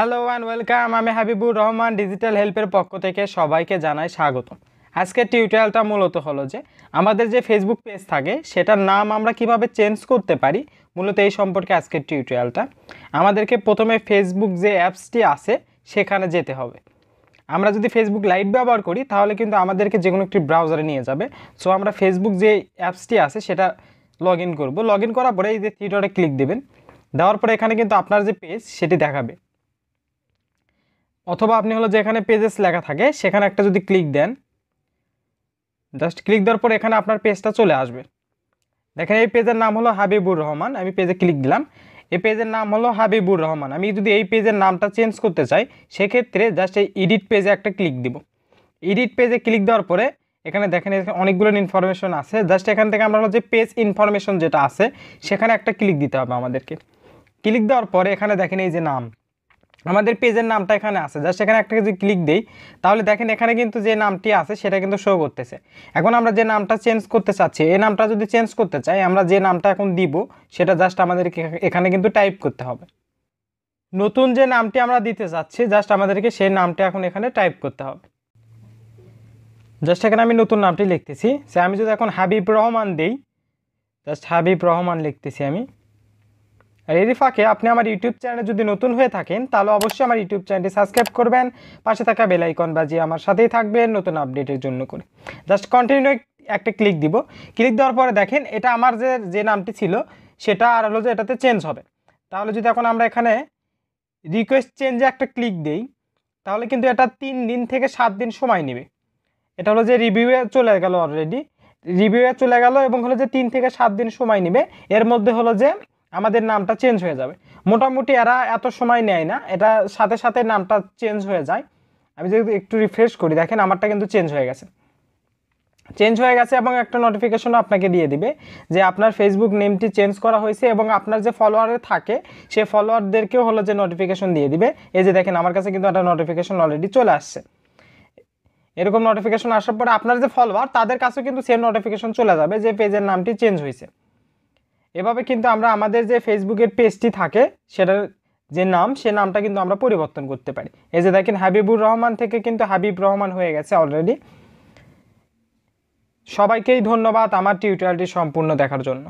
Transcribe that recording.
Hello and welcome. আমি Habibur Rahman digital হেল্পের পক্ষ থেকে সবাইকে জানাই স্বাগতম। আজকের টিউটোরিয়ালটা মূলত হলো যে আমাদের যে ফেসবুক পেজ থাকে সেটার নাম আমরা কিভাবে চেঞ্জ করতে পারি, মূলত এই সম্পর্কে আজকের টিউটোরিয়ালটা। আমাদেরকে প্রথমে ফেসবুক যে অ্যাপসটি আছে সেখানে যেতে হবে। আমরা যদি ফেসবুক লাইট ব্যবহার করি তাহলে কিন্তু আমাদেরকে যে কোনো একটি ব্রাউজারে নিয়ে যাবে। সো আমরা ফেসবুক যে অ্যাপসটি আছে সেটা লগ ইন করবো। লগ ইন করার পরে এই যে থ্রি ডটে ক্লিক দেবেন, দেওয়ার পরে এখানে কিন্তু আপনার যে পেজ সেটি দেখাবে, অথবা আপনি হলো যে এখানে পেজেস লেখা থাকে সেখানে একটা যদি ক্লিক দেন, জাস্ট ক্লিক দেওয়ার পরে এখানে আপনার পেজটা চলে আসবে। দেখেন এই পেজের নাম হলো হাবিবুর রহমান। আমি পেজে ক্লিক দিলাম, এই পেজের নাম হলো হাবিবুর রহমান। আমি যদি এই পেজের নামটা চেঞ্জ করতে চাই সেক্ষেত্রে জাস্ট এই এডিট পেজে একটা ক্লিক দিব। এডিট পেজে ক্লিক দেওয়ার পরে এখানে দেখেন অনেকগুলো ইনফরমেশন আছে। জাস্ট এখান থেকে আমরা হলো যে পেজ ইনফরমেশন যেটা আছে সেখানে একটা ক্লিক দিতে হবে আমাদেরকে। ক্লিক দেওয়ার পরে এখানে দেখেন এই যে নাম, আমাদের পেজের নামটা এখানে আছে। জাস্ট এখানে একটা যদি ক্লিক দেই তাহলে দেখেন এখানে কিন্তু যে নামটি আছে সেটা কিন্তু শো করতেছে। এখন আমরা যে নামটা চেঞ্জ করতে চাচ্ছি, এই নামটা যদি চেঞ্জ করতে চাই আমরা যে নামটা এখন দিব সেটা জাস্ট আমাদেরকে এখানে কিন্তু টাইপ করতে হবে। নতুন যে নামটি আমরা দিতে চাচ্ছি জাস্ট আমাদেরকে সেই নামটা এখন এখানে টাইপ করতে হবে। জাস্ট এখানে আমি নতুন নামটি লিখতেছি। সে আমি যদি এখন হাবিব রহমান দেই, জাস্ট হাবিব রহমান লিখতেছি আমি। আর এরই ফাঁকে আপনি আমার ইউটিউব চ্যানেলে যদি নতুন হয়ে থাকেন তাহলে অবশ্যই আমার ইউটিউব চ্যানেলটি সাবস্ক্রাইব করবেন, পাশে থাকা বেল আইকন বাজিয়ে আমার সাথেই থাকবেন নতুন আপডেটের জন্য করে। জাস্ট কন্টিনিউ একটা ক্লিক দিব। ক্লিক দেওয়ার পরে দেখেন এটা আমার যে নামটি ছিল সেটা আর হলো যে এটাতে চেঞ্জ হবে। তাহলে যদি এখন আমরা এখানে রিকোয়েস্ট চেঞ্জে একটা ক্লিক দেই তাহলে কিন্তু এটা 3 দিন থেকে 7 দিন সময় নেবে। এটা হলো যে রিভিউয়ে চলে গেল, অলরেডি রিভিউয়ে চলে গেল এবং হলো যে 3 থেকে 7 দিন সময় নেবে। এর মধ্যে হলো যে আমাদের নামটা চেঞ্জ হয়ে যাবে। মোটামুটি এরা এত সময় নেয় না, এটা সাথে সাথে নামটা চেঞ্জ হয়ে যায়। আমি যদি একটু রিফ্রেশ করি দেখেন আমারটা কিন্তু চেঞ্জ হয়ে গেছে এবং একটা নোটিফিকেশনও আপনাকে দিয়ে দিবে যে আপনার ফেসবুক নেমটি চেঞ্জ করা হয়েছে এবং আপনার যে ফলোয়ারে থাকে সেই ফলোয়ারদেরকেও হলো যে নোটিফিকেশন দিয়ে দিবে। এই যে দেখেন আমার কাছে কিন্তু একটা নোটিফিকেশন অলরেডি চলে আসছে। এরকম নোটিফিকেশন আসার পরে আপনার যে ফলোয়ার তাদের কাছেও কিন্তু সেম নোটিফিকেশন চলে যাবে যে পেজের নামটি চেঞ্জ হয়েছে। এভাবে কিন্তু আমরা আমাদের যে ফেসবুকের পেজটি থাকে সেটার যে নাম সে নামটা কিন্তু আমরা পরিবর্তন করতে পারি। এই যে দেখেন হাবিবুর রহমান থেকে কিন্তু হাবিব রহমান হয়ে গেছে অলরেডি। সবাইকেই ধন্যবাদ আমার টিউটোরিয়ালটি সম্পূর্ণ দেখার জন্য।